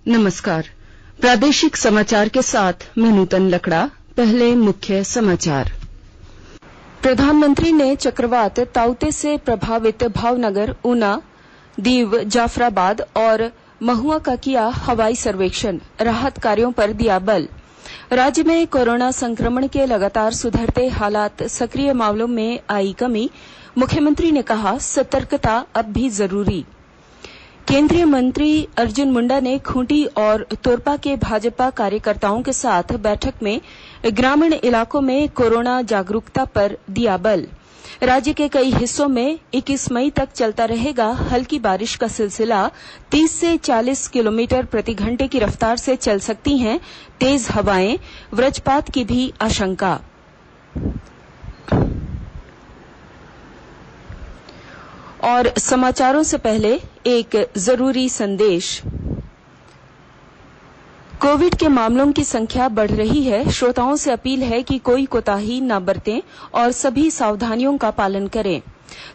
नमस्कार। प्रादेशिक समाचार के साथ मैं नूतन लकड़ा। पहले मुख्य समाचार। प्रधानमंत्री ने चक्रवात ताउते से प्रभावित भावनगर, ऊना, दीव, जाफराबाद और महुआ का किया हवाई सर्वेक्षण। राहत कार्यों पर दिया बल। राज्य में कोरोना संक्रमण के लगातार सुधरते हालात, सक्रिय मामलों में आई कमी। मुख्यमंत्री ने कहा, सतर्कता अब भी जरूरी। केंद्रीय मंत्री अर्जुन मुंडा ने खूंटी और तोरपा के भाजपा कार्यकर्ताओं के साथ बैठक में ग्रामीण इलाकों में कोरोना जागरूकता पर दिया बल। राज्य के कई हिस्सों में 21 मई तक चलता रहेगा हल्की बारिश का सिलसिला। 30 से 40 किलोमीटर प्रति घंटे की रफ्तार से चल सकती हैं तेज हवाएं। वज्रपात की भी आशंका। और समाचारों से पहले एक जरूरी संदेश। कोविड के मामलों की संख्या बढ़ रही है। श्रोताओं से अपील है कि कोई कोताही न बरतें और सभी सावधानियों का पालन करें।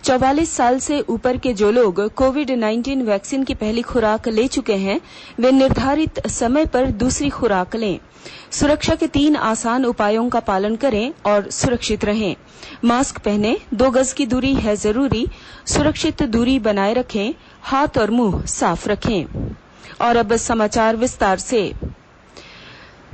44 साल से ऊपर के जो लोग कोविड-19 वैक्सीन की पहली खुराक ले चुके हैं, वे निर्धारित समय पर दूसरी खुराक लें। सुरक्षा के 3 आसान उपायों का पालन करें और सुरक्षित रहें। मास्क पहनें, 2 गज की दूरी है जरूरी, सुरक्षित दूरी बनाए रखें, हाथ और मुंह साफ रखें। और अब समाचार विस्तार से।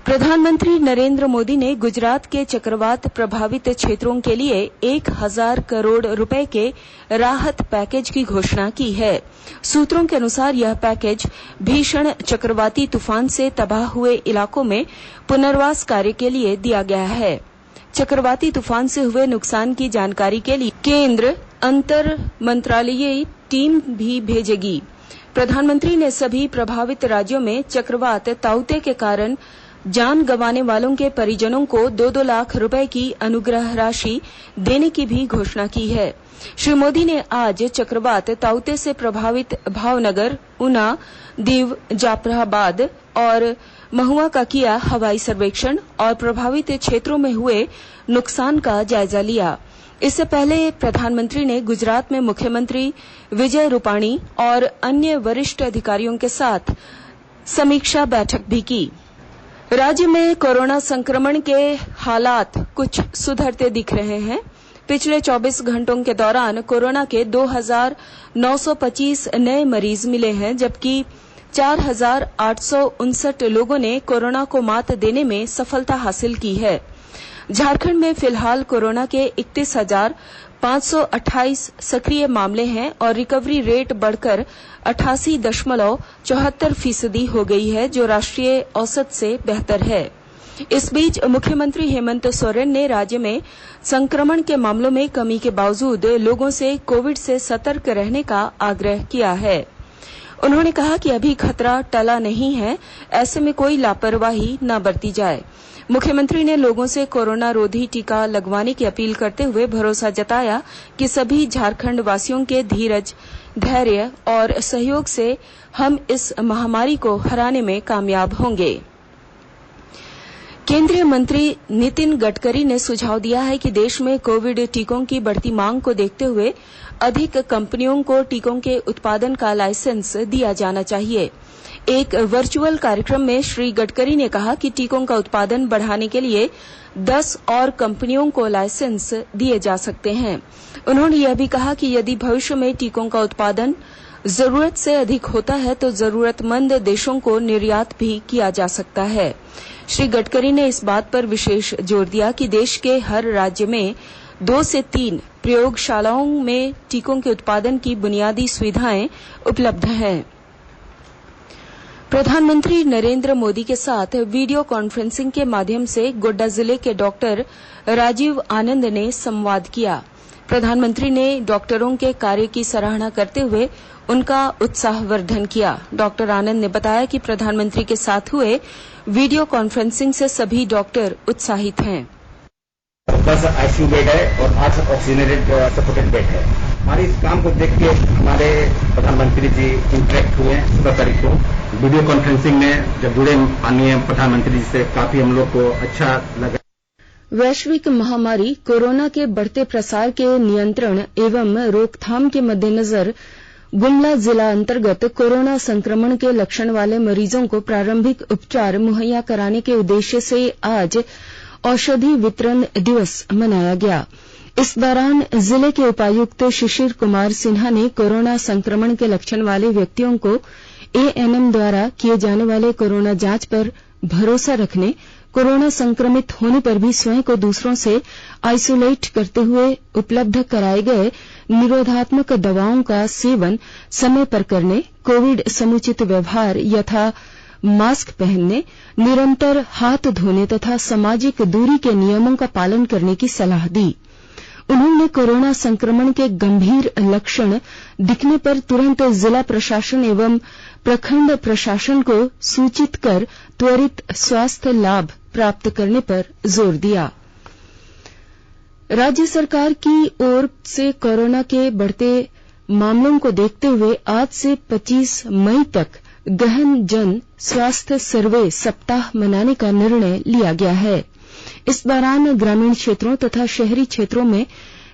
प्रधानमंत्री नरेंद्र मोदी ने गुजरात के चक्रवात प्रभावित क्षेत्रों के लिए 1000 करोड़ रुपए के राहत पैकेज की घोषणा की है। सूत्रों के अनुसार यह पैकेज भीषण चक्रवाती तूफान से तबाह हुए इलाकों में पुनर्वास कार्य के लिए दिया गया है। चक्रवाती तूफान से हुए नुकसान की जानकारी के लिए केंद्र अंतर मंत्रालयीय टीम भी भेजेगी। प्रधानमंत्री ने सभी प्रभावित राज्यों में चक्रवात ताउते के कारण जान गंवाने वालों के परिजनों को 2-2 लाख रुपए की अनुग्रह राशि देने की भी घोषणा की है। श्री मोदी ने आज चक्रवात ताउते से प्रभावित भावनगर, ऊना, दीव, जाफराबाद और महुआ का किया हवाई सर्वेक्षण और प्रभावित क्षेत्रों में हुए नुकसान का जायजा लिया। इससे पहले प्रधानमंत्री ने गुजरात में मुख्यमंत्री विजय रूपाणी और अन्य वरिष्ठ अधिकारियों के साथ समीक्षा बैठक भी की। राज्य में कोरोना संक्रमण के हालात कुछ सुधरते दिख रहे हैं। पिछले 24 घंटों के दौरान कोरोना के 2925 नए मरीज मिले हैं, जबकि 4859 लोगों ने कोरोना को मात देने में सफलता हासिल की है। झारखंड में फिलहाल कोरोना के 31,528 सक्रिय मामले हैं और रिकवरी रेट बढ़कर 88.74% हो गई है, जो राष्ट्रीय औसत से बेहतर है। इस बीच मुख्यमंत्री हेमंत सोरेन ने राज्य में संक्रमण के मामलों में कमी के बावजूद लोगों से कोविड से सतर्क रहने का आग्रह किया है। उन्होंने कहा कि अभी खतरा टला नहीं है, ऐसे में कोई लापरवाही न बरती जाए। मुख्यमंत्री ने लोगों से कोरोना रोधी टीका लगवाने की अपील करते हुए भरोसा जताया कि सभी झारखंड वासियों के धीरज, धैर्य और सहयोग से हम इस महामारी को हराने में कामयाब होंगे। केंद्रीय मंत्री नितिन गडकरी ने सुझाव दिया है कि देश में कोविड टीकों की बढ़ती मांग को देखते हुए अधिक कंपनियों को टीकों के उत्पादन का लाइसेंस दिया जाना चाहिए। एक वर्चुअल कार्यक्रम में श्री गडकरी ने कहा कि टीकों का उत्पादन बढ़ाने के लिए 10 और कंपनियों को लाइसेंस दिए जा सकते हैं। उन्होंने यह भी कहा कि यदि भविष्य में टीकों का उत्पादन जरूरत से अधिक होता है तो जरूरतमंद देशों को निर्यात भी किया जा सकता है। श्री गडकरी ने इस बात पर विशेष जोर दिया कि देश के हर राज्य में 2 से 3 प्रयोगशालाओं में टीकों के उत्पादन की बुनियादी सुविधाएं उपलब्ध हैं। प्रधानमंत्री नरेंद्र मोदी के साथ वीडियो कॉन्फ्रेंसिंग के माध्यम से गोड्डा जिले के डॉक्टर राजीव आनंद ने संवाद किया। प्रधानमंत्री ने डॉक्टरों के कार्य की सराहना करते हुए उनका उत्साहवर्धन किया। डॉक्टर आनंद ने बताया कि प्रधानमंत्री के साथ हुए वीडियो कॉन्फ्रेंसिंग से सभी डॉक्टर उत्साहित हैं। 10 आईसीयू बेड है और 8 ऑक्सीजनेटेड सपोर्टेड बेड है। हमारे इस काम को देख के हमारे प्रधानमंत्री जी इंटरेक्ट हुए 17 तारीख को वीडियो कॉन्फ्रेंसिंग में। जब जुड़े माननीय प्रधानमंत्री जी से काफी हम लोग को अच्छा लगा। वैश्विक महामारी कोरोना के बढ़ते प्रसार के नियंत्रण एवं रोकथाम के मद्देनजर गुमला जिला अंतर्गत कोरोना संक्रमण के लक्षण वाले मरीजों को प्रारंभिक उपचार मुहैया कराने के उद्देश्य से आज औषधि वितरण दिवस मनाया गया। इस दौरान जिले के उपायुक्त शिशिर कुमार सिन्हा ने कोरोना संक्रमण के लक्षण वाले व्यक्तियों को एएनएम द्वारा किए जाने वाले कोरोना जांच पर भरोसा रखने, कोरोना संक्रमित होने पर भी स्वयं को दूसरों से आइसोलेट करते हुए उपलब्ध कराए गए निरोधात्मक दवाओं का सेवन समय पर करने, कोविड समुचित व्यवहार यथा मास्क पहनने, निरंतर हाथ धोने तथा सामाजिक दूरी के नियमों का पालन करने की सलाह दी। उन्होंने कोरोना संक्रमण के गंभीर लक्षण दिखने पर तुरंत जिला प्रशासन एवं प्रखंड प्रशासन को सूचित कर त्वरित स्वास्थ्य लाभ प्राप्त करने पर जोर दिया। राज्य सरकार की ओर से कोरोना के बढ़ते मामलों को देखते हुए आज से 25 मई तक गहन जन स्वास्थ्य सर्वे सप्ताह मनाने का निर्णय लिया गया है। इस दौरान ग्रामीण क्षेत्रों तथा शहरी क्षेत्रों में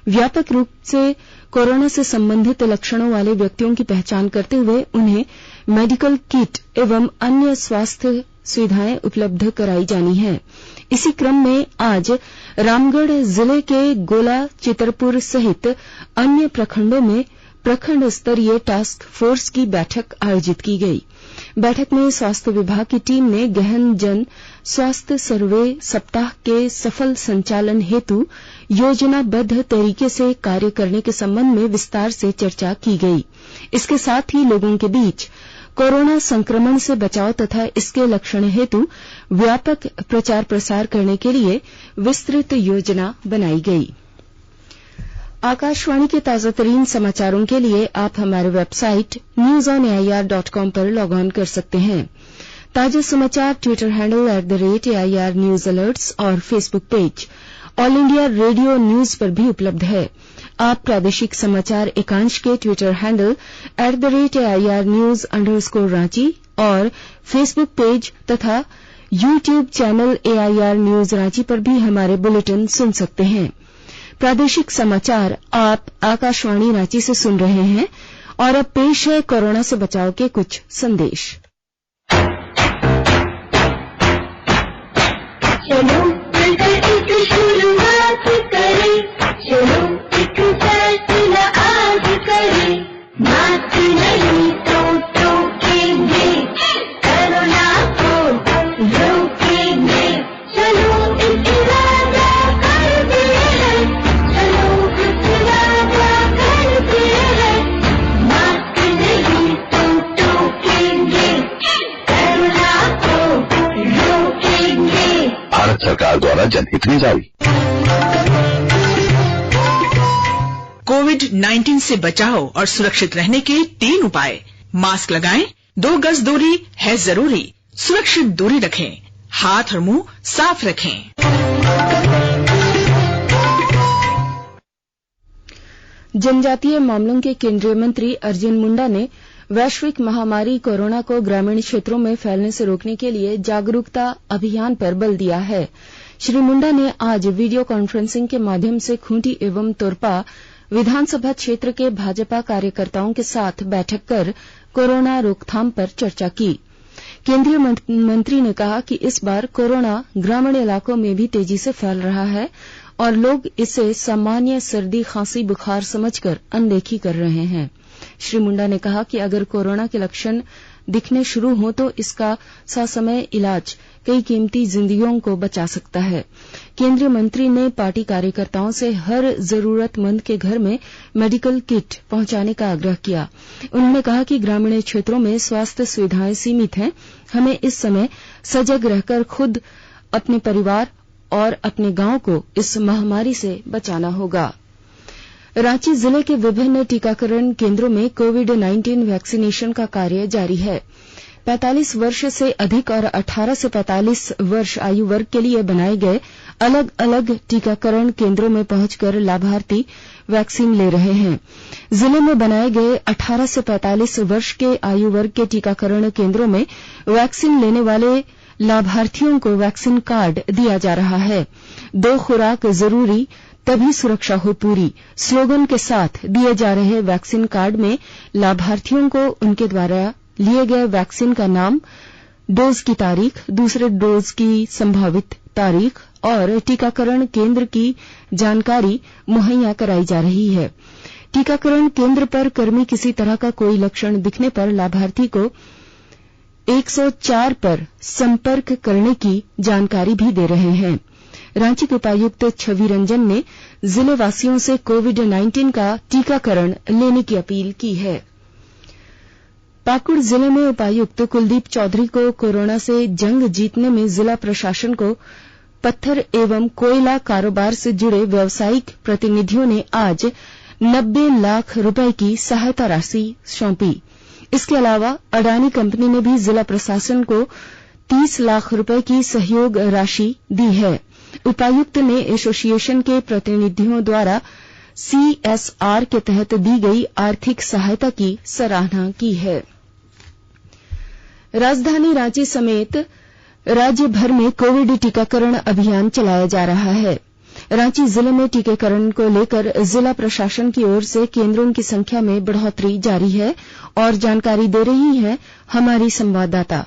व्यापक रूप से कोरोना से संबंधित लक्षणों वाले व्यक्तियों की पहचान करते हुए उन्हें मेडिकल किट एवं अन्य स्वास्थ्य सुविधाएं उपलब्ध कराई जानी है। इसी क्रम में आज रामगढ़ जिले के गोला, चितरपुर सहित अन्य प्रखंडों में प्रखंड स्तरीय टास्क फोर्स की बैठक आयोजित की गई। बैठक में स्वास्थ्य विभाग की टीम ने गहन जन स्वास्थ्य सर्वे सप्ताह के सफल संचालन हेतु योजनाबद्ध तरीके से कार्य करने के संबंध में विस्तार से चर्चा की गई। इसके साथ ही लोगों के बीच कोरोना संक्रमण से बचाव तथा इसके लक्षण हेतु व्यापक प्रचार प्रसार करने के लिए विस्तृत योजना बनाई गई। आकाशवाणी के ताजातरीन समाचारों के लिए आप हमारे वेबसाइट newsonair.com पर लॉग ऑन कर सकते हैं। ताजा समाचार Twitter handle @AIR news alerts और Facebook page All India Radio news पर भी उपलब्ध है। आप प्रादेशिक समाचार एकांश के Twitter handle @AIR news _Ranchi और फेसबुक पेज तथा YouTube channel AIR news Ranchi पर भी हमारे बुलेटिन सुन सकते हैं। प्रादेशिक समाचार आप आकाशवाणी रांची से सुन रहे हैं और अब पेश है कोरोना से बचाव के कुछ संदेश। चलो मिलकर एक शुरुआत करें, चलो एक फैसला आज करें, मास्क नहीं तो टोकेंगे, कोरोना को रोकेंगे, चलो एक इरादा करते हैं, चलो एक इरादा करते हैं, मास्क नहीं तो टोकेंगे, कोरोना को रोकेंगे। भारत सरकार द्वारा जनहित में जारी। कोविड-19 से बचाव और सुरक्षित रहने के 3 उपाय। मास्क लगाएं, 2 गज दूरी है जरूरी, सुरक्षित दूरी रखें, हाथ और मुंह साफ रखें। जनजातीय मामलों के केंद्रीय मंत्री अर्जुन मुंडा ने वैश्विक महामारी कोरोना को ग्रामीण क्षेत्रों में फैलने से रोकने के लिए जागरूकता अभियान पर बल दिया है। श्री मुंडा ने आज वीडियो कॉन्फ्रेंसिंग के माध्यम से खूंटी एवं तोरपा विधानसभा क्षेत्र के भाजपा कार्यकर्ताओं के साथ बैठक कर कोरोना रोकथाम पर चर्चा की। केंद्रीय मंत्री ने कहा कि इस बार कोरोना ग्रामीण इलाकों में भी तेजी से फैल रहा है और लोग इसे सामान्य सर्दी, खांसी, बुखार समझकर अनदेखी कर रहे हैं। श्री मुंडा ने कहा कि अगर कोरोना के लक्षण दिखने शुरू हो तो इसका ससमय इलाज कई कीमती जिंदगियों को बचा सकता है। केंद्रीय मंत्री ने पार्टी कार्यकर्ताओं से हर जरूरतमंद के घर में मेडिकल किट पहुंचाने का आग्रह किया। उन्होंने कहा कि ग्रामीण क्षेत्रों में स्वास्थ्य सुविधाएं सीमित हैं। हमें इस समय सजग रहकर खुद, अपने परिवार और अपने गांव को इस महामारी से बचाना होगा। रांची जिले के विभिन्न टीकाकरण केंद्रों में कोविड-19 वैक्सीनेशन का कार्य जारी है। 45 वर्ष से अधिक और 18 से 45 वर्ष आयु वर्ग के लिए बनाए गए अलग अलग टीकाकरण केंद्रों में पहुंचकर लाभार्थी वैक्सीन ले रहे हैं। जिले में बनाए गए 18 से 45 वर्ष के आयु वर्ग के टीकाकरण केंद्रों में वैक्सीन लेने वाले लाभार्थियों को वैक्सीन कार्ड दिया जा रहा है। 2 खुराक जरूरी, तभी सुरक्षा हो पूरी स्लोगन के साथ दिए जा रहे वैक्सीन कार्ड में लाभार्थियों को उनके द्वारा लिए गए वैक्सीन का नाम, डोज की तारीख, दूसरे डोज की संभावित तारीख और टीकाकरण केंद्र की जानकारी मुहैया कराई जा रही है। टीकाकरण केंद्र पर कर्मी किसी तरह का कोई लक्षण दिखने पर लाभार्थी को 104 पर संपर्क करने की जानकारी भी दे रहे हैं। रांची के उपायुक्त छवि रंजन ने जिले वासियों से कोविड-19 का टीकाकरण लेने की अपील की है। पाकुड़ जिले में उपायुक्त कुलदीप चौधरी को कोरोना से जंग जीतने में जिला प्रशासन को पत्थर एवं कोयला कारोबार से जुड़े व्यावसायिक प्रतिनिधियों ने आज 90 लाख रुपए की सहायता राशि सौंपी। इसके अलावा अडानी कंपनी ने भी जिला प्रशासन को 30 लाख रुपए की सहयोग राशि दी है। उपायुक्त ने एसोसिएशन के प्रतिनिधियों द्वारा CSR के तहत दी गई आर्थिक सहायता की सराहना की है। राजधानी रांची समेत राज्य भर में कोविड टीकाकरण अभियान चलाया जा रहा है। रांची जिले में टीकाकरण को लेकर जिला प्रशासन की ओर से केंद्रों की संख्या में बढ़ोतरी जारी है और जानकारी दे रही है हमारी संवाददाता।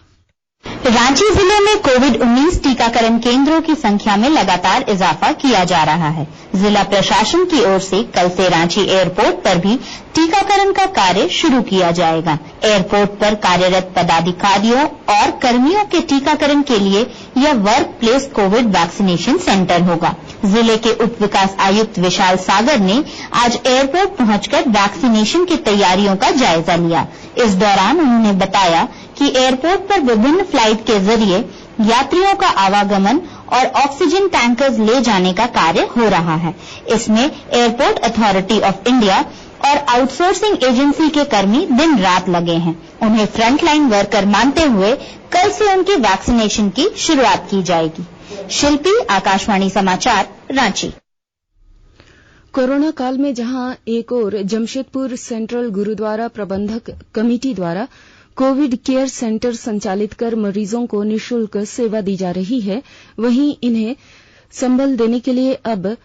रांची जिले में कोविड-19 टीकाकरण केंद्रों की संख्या में लगातार इजाफा किया जा रहा है। जिला प्रशासन की ओर से कल से रांची एयरपोर्ट पर भी टीकाकरण का कार्य शुरू किया जाएगा। एयरपोर्ट पर कार्यरत पदाधिकारियों और कर्मियों के टीकाकरण के लिए यह work place Covid vaccination centre होगा। जिले के उप विकास आयुक्त विशाल सागर ने आज एयरपोर्ट पहुंचकर वैक्सीनेशन की तैयारियों का जायजा लिया। इस दौरान उन्होंने बताया कि एयरपोर्ट पर विभिन्न फ्लाइट के जरिए यात्रियों का आवागमन और ऑक्सीजन टैंकर्स ले जाने का कार्य हो रहा है। इसमें एयरपोर्ट अथॉरिटी ऑफ इंडिया और आउटसोर्सिंग एजेंसी के कर्मी दिन रात लगे हैं। उन्हें फ्रंटलाइन वर्कर मानते हुए कल से उनकी वैक्सीनेशन की शुरुआत की जाएगी। शिल्पी, आकाशवाणी समाचार, रांची। कोरोना काल में जहां एक ओर जमशेदपुर सेंट्रल गुरुद्वारा प्रबंधक कमेटी द्वारा कोविड केयर सेंटर संचालित कर मरीजों को निःशुल्क सेवा दी जा रही है, वहीं इन्हें संबल देने के लिए अब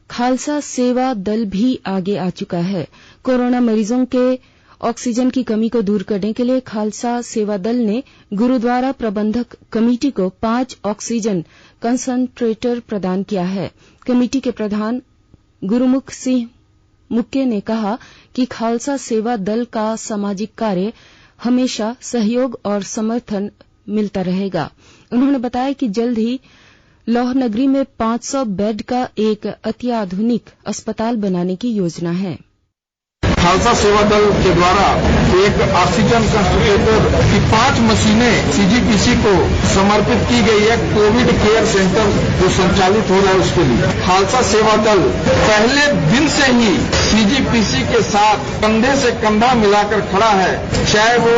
खालसा सेवा दल भी आगे आ चुका है। कोरोना मरीजों के ऑक्सीजन की कमी को दूर करने के लिए खालसा सेवा दल ने गुरुद्वारा प्रबंधक कमेटी को 5 ऑक्सीजन कंसंट्रेटर प्रदान किया है। कमेटी के प्रधान गुरुमुख सिंह मुक्के ने कहा कि खालसा सेवा दल का सामाजिक कार्य हमेशा सहयोग और समर्थन मिलता रहेगा। उन्होंने बताया कि जल्द ही लौह नगरी में 500 बेड का एक अत्याधुनिक अस्पताल बनाने की योजना है। खालसा सेवा दल के द्वारा एक ऑक्सीजन कंसंट्रेटर की 5 मशीनें सीजीपीसी को समर्पित की गई है। कोविड केयर सेंटर जो संचालित हो रहा है उसके लिए खालसा सेवा दल पहले दिन से ही सीजीपीसी के साथ कंधे से कंधा मिलाकर खड़ा है। चाहे वो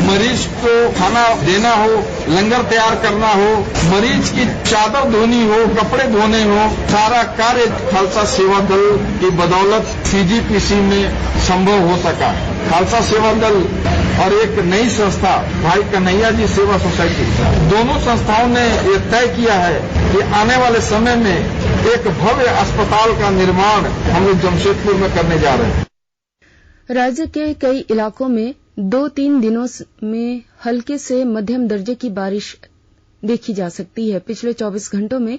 मरीज को खाना देना हो, लंगर तैयार करना हो, मरीज की चादर धोनी हो, कपड़े धोने हो, सारा कार्य खालसा सेवा दल की बदौलत सीजीपीसी में संभव हो सका। खालसा सेवा दल और एक नई संस्था भाई कन्हैया जी सेवा सोसाइटी, दोनों संस्थाओं ने ये तय किया है कि आने वाले समय में एक भव्य अस्पताल का निर्माण हम लोग जमशेदपुर में करने जा रहे हैं। राज्य के कई इलाकों में 2-3 दिनों में हल्के से मध्यम दर्जे की बारिश देखी जा सकती है। पिछले 24 घंटों में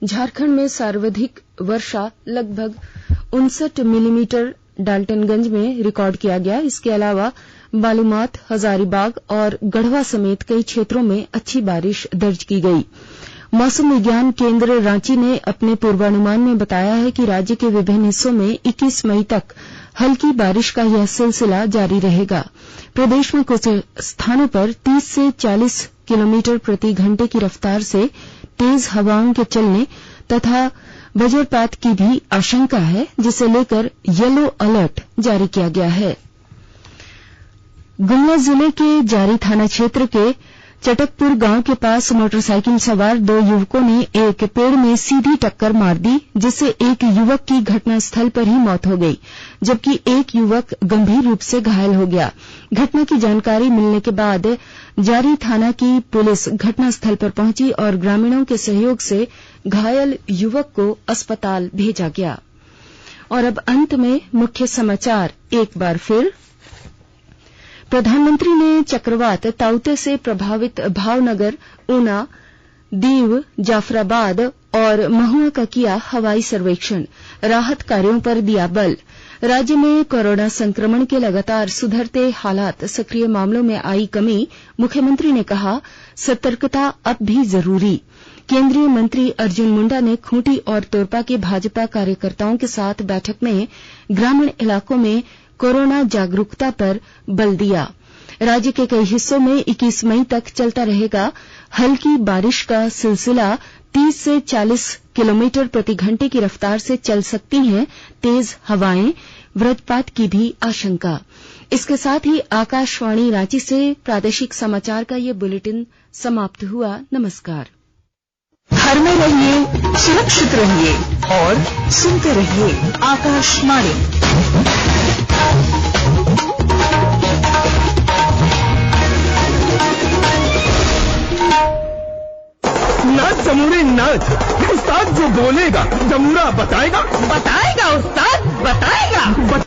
झारखंड में सर्वाधिक वर्षा लगभग 59 मिलीमीटर डाल्टनगंज में रिकॉर्ड किया गया। इसके अलावा बालूमाथ, हजारीबाग और गढ़वा समेत कई क्षेत्रों में अच्छी बारिश दर्ज की गई। मौसम विज्ञान केंद्र रांची ने अपने पूर्वानुमान में बताया है कि राज्य के विभिन्न हिस्सों में 21 मई तक हल्की बारिश का यह सिलसिला जारी रहेगा। प्रदेश में कुछ स्थानों पर 30 से 40 किलोमीटर प्रति घंटे की रफ्तार से तेज हवाओं के चलने तथा वज्रपात की भी आशंका है, जिसे लेकर येलो अलर्ट जारी किया गया है। गुमला जिले के जारी थाना क्षेत्र के चटकपुर गांव के पास मोटरसाइकिल सवार 2 युवकों ने एक पेड़ में सीधी टक्कर मार दी, जिससे एक युवक की घटनास्थल पर ही मौत हो गई, जबकि एक युवक गंभीर रूप से घायल हो गया। घटना की जानकारी मिलने के बाद जारी थाना की पुलिस घटनास्थल पर पहुंची और ग्रामीणों के सहयोग से घायल युवक को अस्पताल भेजा गया। और अब अंत में मुख्य समाचार एक बार फिर। प्रधानमंत्री ने चक्रवात ताउते से प्रभावित भावनगर, ऊना, दीव, जाफराबाद और महुआ का किया हवाई सर्वेक्षण, राहत कार्यों पर दिया बल। राज्य में कोरोना संक्रमण के लगातार सुधरते हालात, सक्रिय मामलों में आई कमी, मुख्यमंत्री ने कहा सतर्कता अब भी जरूरी। केंद्रीय मंत्री अर्जुन मुंडा ने खूंटी और तोरपा के भाजपा कार्यकर्ताओं के साथ बैठक में ग्रामीण इलाकों में कोरोना जागरूकता पर बल दिया। राज्य के कई हिस्सों में 21 मई तक चलता रहेगा हल्की बारिश का सिलसिला, 30 से 40 किलोमीटर प्रति घंटे की रफ्तार से चल सकती हैं तेज हवाएं, वज्रपात की भी आशंका। इसके साथ ही आकाशवाणी रांची से प्रादेशिक समाचार का ये बुलेटिन समाप्त हुआ। नमस्कार। घर में रहिए, सुरक्षित रहिए और सुनते रहिए आकाशवाणी। नाच जमूरे नाच, उस्ताद जो बोलेगा जमूरा बताएगा, बताएगा उस्ताद बताएगा।